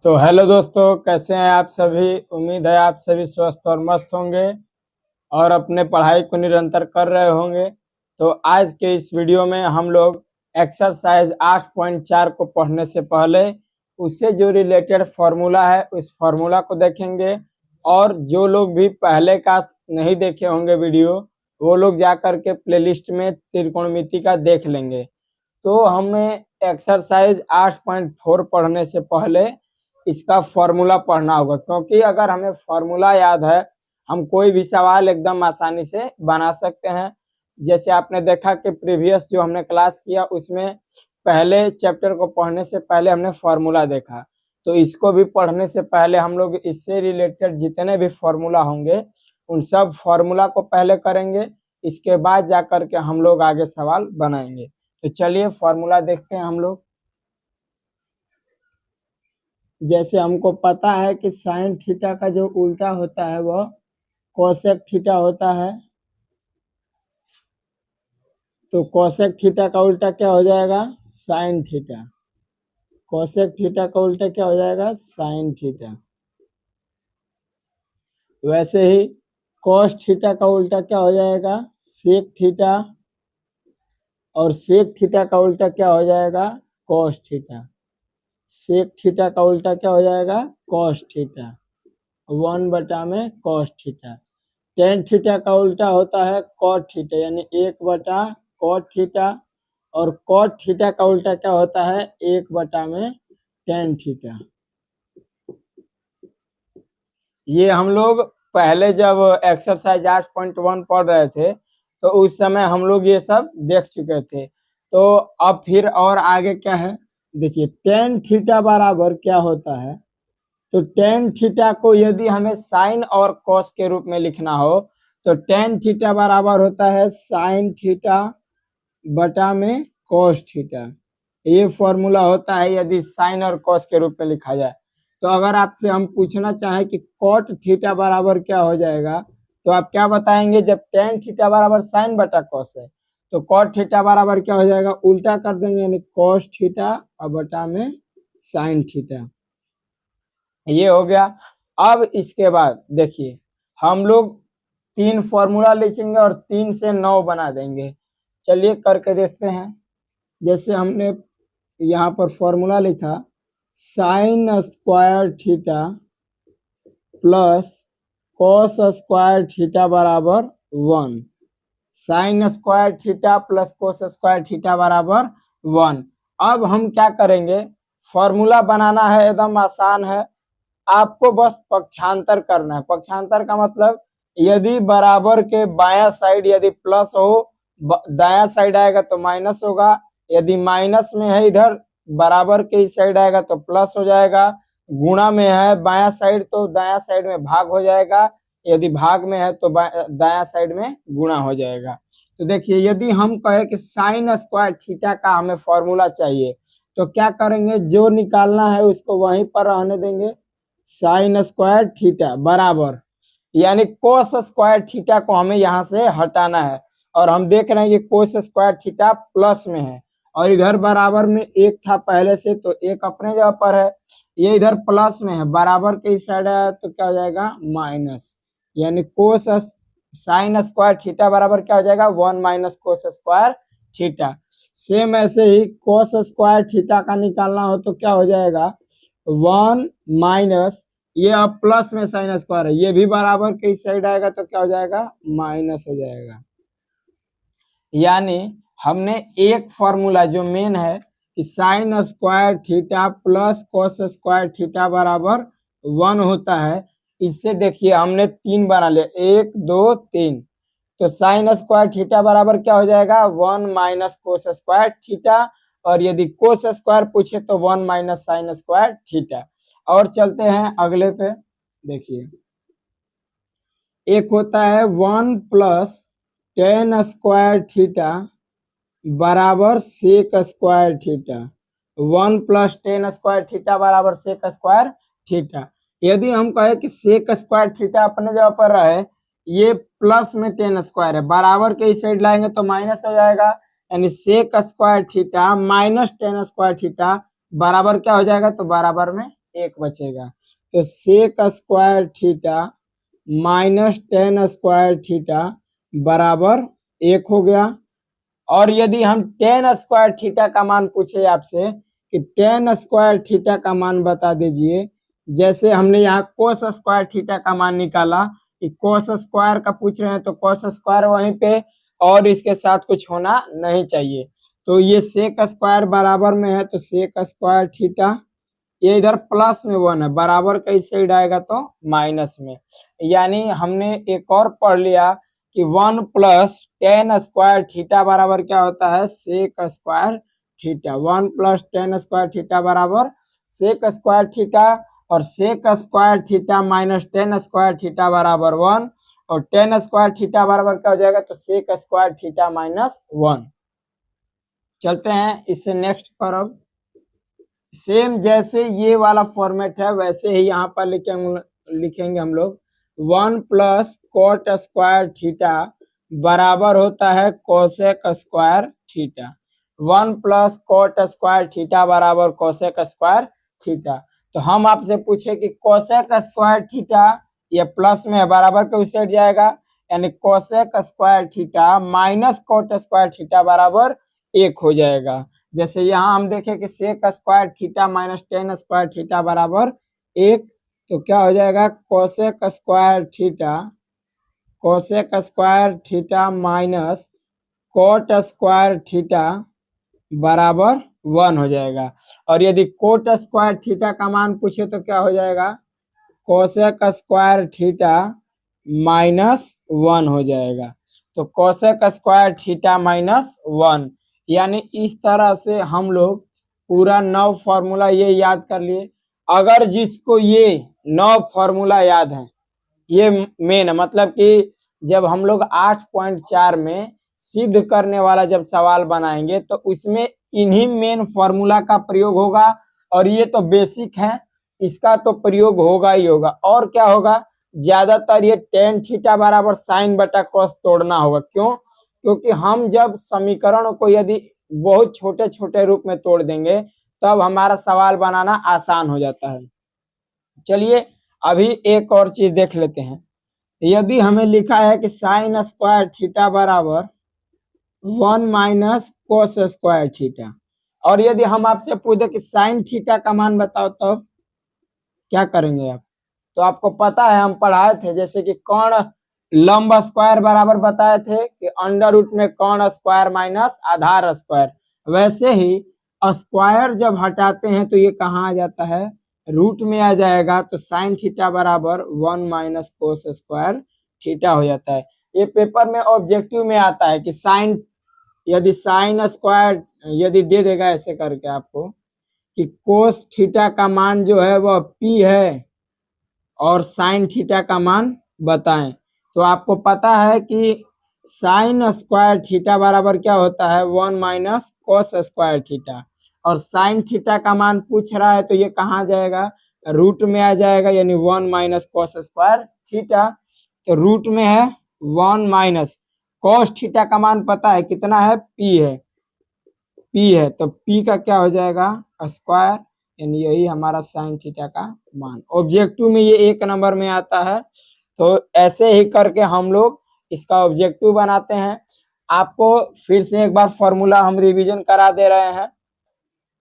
तो हेलो दोस्तों, कैसे हैं आप सभी। उम्मीद है आप सभी स्वस्थ और मस्त होंगे और अपने पढ़ाई को निरंतर कर रहे होंगे। तो आज के इस वीडियो में हम लोग एक्सरसाइज 8.4 को पढ़ने से पहले उससे जो रिलेटेड फॉर्मूला है उस फॉर्मूला को देखेंगे। और जो लोग भी पहले का नहीं देखे होंगे वीडियो, वो लोग जा करके प्लेलिस्ट में त्रिकोणमिति का देख लेंगे। तो हमें एक्सरसाइज 8.4 पढ़ने से पहले इसका फॉर्मूला पढ़ना होगा, क्योंकि अगर हमें फॉर्मूला याद है हम कोई भी सवाल एकदम आसानी से बना सकते हैं। जैसे आपने देखा कि प्रीवियस जो हमने क्लास किया उसमें पहले चैप्टर को पढ़ने से पहले हमने फॉर्मूला देखा। तो इसको भी पढ़ने से पहले हम लोग इससे रिलेटेड जितने भी फॉर्मूला होंगे उन सब फॉर्मूला को पहले करेंगे, इसके बाद जा करके हम लोग आगे सवाल बनाएंगे। तो चलिए फॉर्मूला देखते हैं हम लोग। जैसे हमको पता है कि साइन थीटा का जो उल्टा होता है वह कोसेक थीटा होता है। तो कोसेक थीटा का उल्टा क्या हो जाएगा? Sine theta. कोसेक थीटा का उल्टा क्या हो जाएगा? Sine theta. वैसे ही कोस थीटा का उल्टा क्या हो जाएगा? Sec theta. और सेक थीटा का उल्टा क्या हो जाएगा? Cos theta. सेक थीटा का उल्टा क्या हो जाएगा? Cos theta. 1 में कॉस थीटा। टेन थीटा का उल्टा होता है कॉट थीटा, यानी 1 कॉट थीटा। और कॉट थीटा का उल्टा क्या होता है? 1 में टेन थीटा। ये हम लोग पहले जब एक्सरसाइज 8.1 पढ़ रहे थे तो उस समय हम लोग ये सब देख चुके थे। तो अब फिर और आगे क्या है देखिए, टेन थीटा बराबर क्या होता है। तो टेन थीटा को यदि हमें साइन और कॉस के रूप में लिखना हो तो टेन थीटा बराबर होता है साइन थीटा बटा में कॉस थीटा। ये फॉर्मूला होता है यदि साइन और कॉस के रूप में लिखा जाए। तो अगर आपसे हम पूछना चाहें कि कॉट थीटा बराबर क्या हो जाएगा, तो आप क्या बताएंगे? जब टेन थीटा बराबर साइन बटा कॉस है तो कॉट थीटा बराबर क्या हो जाएगा? उल्टा कर देंगे, यानी कॉस थीटा और बटा में साइन थीटा। ये हो गया। अब इसके बाद देखिए हम लोग 3 फॉर्मूला लिखेंगे और 3 से 9 बना देंगे। चलिए करके देखते हैं। जैसे हमने यहाँ पर फॉर्मूला लिखा sign square theta plus cos square theta बराबर 1। Sign square theta plus cos square theta बराबर 1। अब हम क्या करेंगे? फॉर्मूला बनाना है, एकदम आसान है। आपको बस पक्षांतर करना है। पक्षांतर का मतलब यदि बराबर के बायां साइड यदि प्लस हो, दायां साइड आएगा तो माइनस होगा। यदि माइनस में है इधर बराबर के ही साइड आएगा तो प्लस हो जाएगा। गुणा में है बायां साइड तो दायां साइड में भाग हो जाएगा। यदि भाग में है तो दायां साइड में गुणा हो जाएगा। तो देखिए यदि हम कहे कि साइन स्क्वायर थीटा का हमें फॉर्मूला चाहिए तो क्या करेंगे? जो निकालना है उसको वहीं पर रहने देंगे। साइन स्क्वायर थीटा बराबर, यानी कोस स्क्वायर थीटा को हमें यहाँ से हटाना है। और हम देख रहे हैं कि कोस स्क्वायर थीटा प्लस में है और इधर बराबर में एक था पहले से, तो एक अपने जगह पर है। ये इधर प्लस में है, बराबर के इस साइड है तो क्या हो जाएगा? माइनस। यानी कोस साइन स्क्वायर थीटा बराबर क्या हो जाएगा? 1 minus cos square theta. Same ऐसे ही कोस स्क्वायर थीटा का निकालना हो तो क्या हो जाएगा? 1 माइनस, ये अब प्लस में साइन स्क्वायर है, ये भी बराबर के इस साइड आएगा तो क्या हो जाएगा? माइनस हो जाएगा। यानी हमने एक फॉर्मूला जो मेन है कि sign square theta plus cos square theta बराबर 1 होता है, इससे देखिए हमने 3 बना लिया, 1 2 3। तो साइन स्क्वायर थीटा बराबर क्या हो जाएगा? 1 माइनस कोस स्क्वायर थीटा। और यदि कोस स्क्वायर पूछे तो 1 माइनस साइन स्क्वायर थीटा। और चलते हैं अगले पे। देखिए एक होता है 1 प्लस टेन स्क्वायर थीटा बराबर sec square theta. 1 plus tan square theta बराबर सेक स्क्वायर थीटा। यदि हम कहे कि सेक स्क्वायर थीटा अपने जगह पर रहे, ये प्लस में टेन स्क्वायर है, बराबर के इस साइड लाएंगे तो माइनस हो जाएगा। यानी sec square theta minus tan square theta बराबर क्या हो जाएगा? तो बराबर में 1 बचेगा। तो sec square theta minus tan square theta बराबर 1 हो गया। और यदि हम टेन स्क्वायर थीटा का मान पूछे आपसे कि टेन स्क्वायर थीटा का मान बता दीजिए, जैसे हमने यहाँ कोस स्क्वायर थीटा का मान निकाला कि कोस स्क्वायर का पूछ रहे हैं तो कोस स्क्वायर वहीं पे और इसके साथ कुछ होना नहीं चाहिए। तो ये सेक स्क्वायर बराबर में है तो सेक स्क्वायर थीटा, ये इधर प्लस में 1 है, बराबर का इस साइड आएगा तो माइनस में। यानी हमने एक और पढ़ लिया कि 1 प्लस टेन स्क्वायर थीटा बराबर क्या होता है, sec square theta. 1 plus tan square theta बराबर सेक स्क्वायर थीटा, और sec square theta minus tan square theta बराबर 1, और टेन स्क्वायर थीटा बराबर क्या हो जाएगा, तो सेक स्क्वायर थीटा माइनस 1। चलते हैं इससे नेक्स्ट पर। अब सेम जैसे ये वाला फॉर्मेट है वैसे ही यहाँ पर लिखेंगे हम लोग 1 प्लस कोट स्क्वायर थीटा बराबर होता है cosec square theta. 1 plus cot square theta बराबर कोसेक स्क्वायर थीटा। तो हम आपसे पूछे कि कोसेक स्क्वायर थीटा ये प्लस में है, बराबर के उस साइड जाएगा, यानी cosec square theta minus cot square theta बराबर 1 हो जाएगा। जैसे यहाँ हम देखें कि sec square theta minus tan square theta बराबर 1, तो क्या हो जाएगा, cosec square theta minus cot square theta बराबर 1 हो जाएगा। और यदि कोट स्क्वायर थीटा का मान पूछे तो क्या हो जाएगा, कोसेक स्क्वायर थीटा माइनस 1 हो जाएगा। तो कोसेक स्क्वायर थीटा माइनस 1, यानी इस तरह से हम लोग पूरा 9 फॉर्मूला ये याद कर लिए। अगर जिसको ये 9 फॉर्मूला याद है, ये मेन है, मतलब कि जब हम लोग 8.4 में सिद्ध करने वाला जब सवाल बनाएंगे तो उसमें इन्हीं मेन फॉर्मूला का प्रयोग होगा, और ये तो बेसिक है, इसका तो प्रयोग होगा ही होगा। और क्या होगा, ज्यादातर ये टेन थीटा बराबर साइन बटा कॉस तोड़ना होगा। क्यों, क्योंकि हम जब समीकरण को यदि बहुत छोटे छोटे रूप में तोड़ देंगे तब हमारा सवाल बनाना आसान हो जाता है। चलिए अभी एक और चीज देख लेते हैं। यदि हमें लिखा है कि साइन स्क्वायर थीटा बराबर 1 माइनस कोस स्क्वायर थीटा, और यदि हम आपसे पूछे कि साइन थीटा का मान बताओ तो क्या करेंगे आप, तो आपको पता है हम पढ़ाए थे, जैसे कि कौन लंब स्क्वायर बराबर बताए थे कि अंडर रूट में कौन स्क्वायर माइनस आधार स्क्वायर, वैसे ही स्क्वायर जब हटाते हैं तो ये कहाँ आ जाता है, रूट में आ जाएगा। तो साइन थीटा बराबर 1 माइनस कोस स्क्वायर थीटा हो जाता है। ये पेपर में ऑब्जेक्टिव में आता है कि साइन, यदि साइन स्क्वायर यदि दे देगा ऐसे करके आपको कि कोस थीटा का मान जो है वह पी है और साइन थीटा का मान बताएं, तो आपको पता है कि साइन स्क्वायर थीटा बराबर क्या होता है, 1 माइनस कोस स्क्वायर थीटा, और साइन थीटा का मान पूछ रहा है तो ये कहाँ जाएगा, रूट में आ जाएगा, यानी 1 माइनस कोस स्क्वायर थीटा। तो रूट में है 1 माइनस कोस थीटा का मान पता है कितना है, पी है, तो पी का क्या हो जाएगा, स्क्वायर, यानी यही हमारा साइन थीटा का मान। ऑब्जेक्टिव में ये 1 नंबर में आता है। तो ऐसे ही करके हम लोग इसका ऑब्जेक्टिव बनाते हैं। आपको फिर से एक बार फॉर्मूला हम रिवीजन करा दे रहे हैं।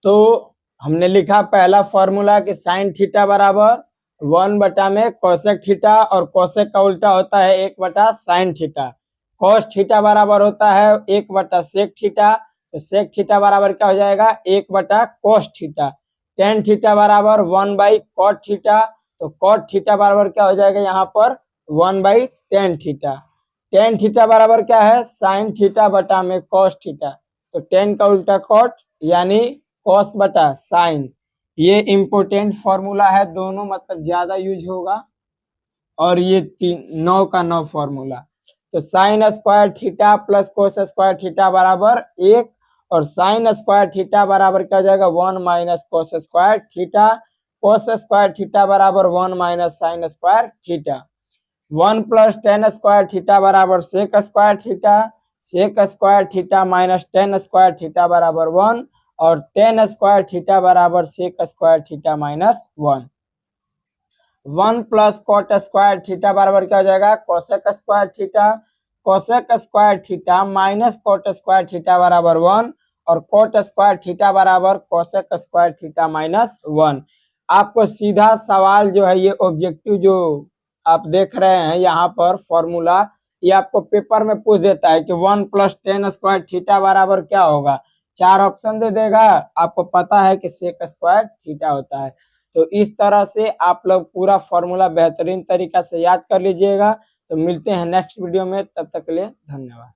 तो हमने लिखा पहला फॉर्मूला कि साइन थीटा बराबर 1 बटा में कोसेक थीटा, और कोसेक का उल्टा होता है 1 बटा साइन थीटा। कोस थीटा बराबर होता है 1 बटा सेक थीटा, तो सेक थीटा बराबर क्या हो जाएगा, 1 बटा कोस थीटा। टेन थीटा बराबर 1 बाई कॉट थीटा, तो कॉट थीटा बराबर क्या हो जाएगा यहाँ पर 1 by tan theta. Tan theta बराबर क्या है, साइन थीटा बटा में कॉस थीटा, तो टेन का उल्टा कॉट यानी कॉस बटा साइन। ये इम्पोर्टेंट फॉर्मूला है, दोनों मतलब ज्यादा यूज होगा। और ये 9 का 9 फॉर्मूला। तो sign square theta plus cos square theta बराबर 1, और साइन स्क्वायर थीटा बराबर क्या हो जाएगा 1 minus cos square theta. Cos square theta बराबर 1 minus sine square theta. 1 plus tan square theta बराबर sec square theta. Sec square theta minus tan square theta बराबर 1, और टेन स्क्वायर थीटा बराबर sec square theta minus 1। 1 plus cot square theta बराबर क्या हो जाएगा, cosec square theta. Cosec square theta minus cot square theta बराबर 1 और cot square theta बराबर कोसेक स्क्वायर थीटा माइनस 1। आपको सीधा सवाल जो है ये ऑब्जेक्टिव जो आप देख रहे हैं यहाँ पर फॉर्मूला, ये आपको पेपर में पूछ देता है कि 1 प्लस टेन स्क्वायर थीटा बराबर क्या होगा। 4 ऑप्शन दे देगा, आपको पता है कि सेक स्क्वायर थीटा होता है। तो इस तरह से आप लोग पूरा फॉर्मूला बेहतरीन तरीका से याद कर लीजिएगा। तो मिलते हैं नेक्स्ट वीडियो में, तब तक के लिए धन्यवाद।